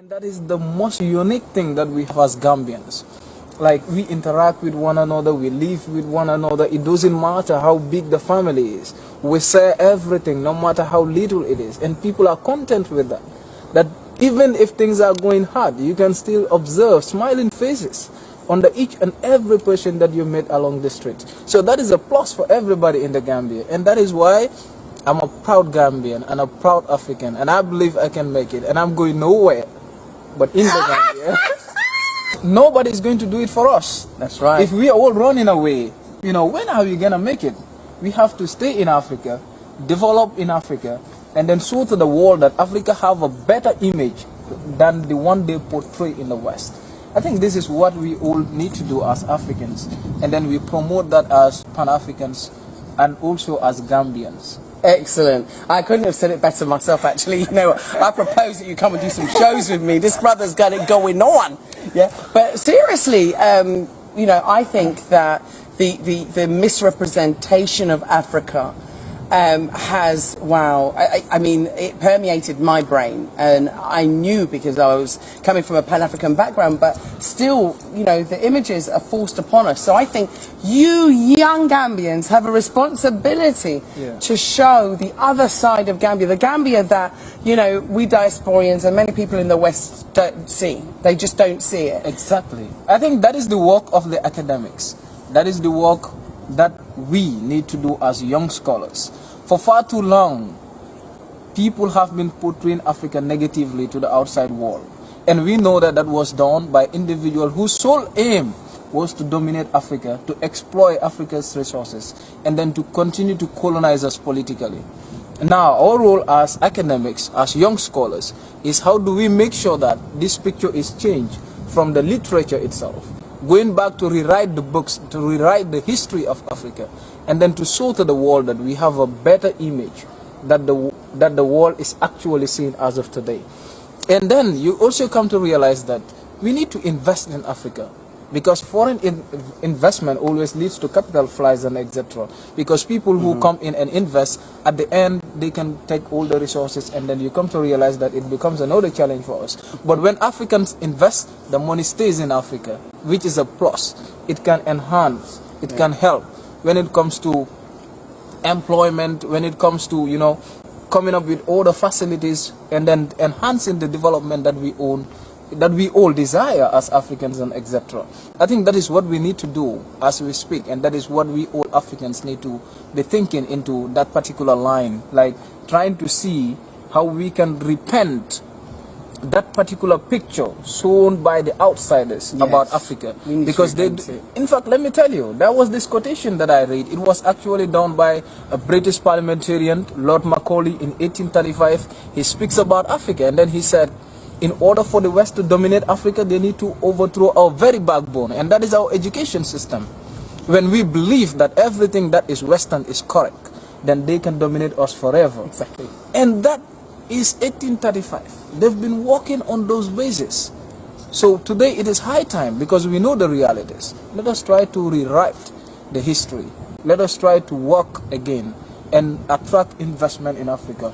And that is the most unique thing that we have as Gambians. Like, we interact with one another, we live with one another. It doesn't matter how big the family is. We share everything, no matter how little it is. And people are content with that. That even if things are going hard, you can still observe smiling faces under each and every person that you meet along the street. So that is a plus for everybody in the Gambia. And that is why I'm a proud Gambian and a proud African. And I believe I can make it. And I'm going nowhere but in the Gambia. Nobody is going to do it for us. That's right. If we are all running away, when are we going to make it? We have to stay in Africa, develop in Africa, and then show to the world that Africa have a better image than the one they portray in the West. I think this is what we all need to do as Africans. And then we promote that as Pan-Africans and also as Gambians. Excellent. I couldn't have said it better myself, actually. I propose that you come and do some shows with me. This brother's got it going on. Yeah. But seriously, I think that the misrepresentation of Africa has, it permeated my brain, and I knew because I was coming from a Pan-African background, but still, the images are forced upon us. So I think you young Gambians have a responsibility to show the other side of Gambia, the Gambia that, we diasporians and many people in the West don't see. They just don't see it. Exactly. I think that is the work of the academics. That is the work that we need to do as young scholars. For far too long, people have been portraying Africa negatively to the outside world. And we know that that was done by individuals whose sole aim was to dominate Africa, to exploit Africa's resources, and then to continue to colonize us politically. Now, our role as academics, as young scholars, is how do we make sure that this picture is changed from the literature itself, going back to rewrite the books, to rewrite the history of Africa, and then to show to the world that we have a better image that the world is actually seeing as of today. And then you also come to realize that we need to invest in Africa, because foreign investment always leads to capital flights and etc. Because people who come in and invest, at the end they can take all the resources, and then you come to realize that it becomes another challenge for us. But when Africans invest, the money stays in Africa, which is a plus. It can enhance, it can help when it comes to employment, when it comes to coming up with all the facilities and then enhancing the development that we own, that we all desire as Africans and etc. I think that is what we need to do as we speak, and that is what we all Africans need to be thinking into that particular line, like trying to see how we can repent that particular picture shown by the outsiders about Africa. Because in fact, let me tell you, there was this quotation that I read. It was actually done by a British parliamentarian, Lord Macaulay, in 1835. He speaks about Africa, and then he said, in order for the West to dominate Africa, they need to overthrow our very backbone, and that is our education system. When we believe that everything that is Western is correct, then they can dominate us forever. Exactly. And that is 1835. They've been working on those bases. So today it is high time, because we know the realities. Let us try to rewrite the history. Let us try to work again and attract investment in Africa.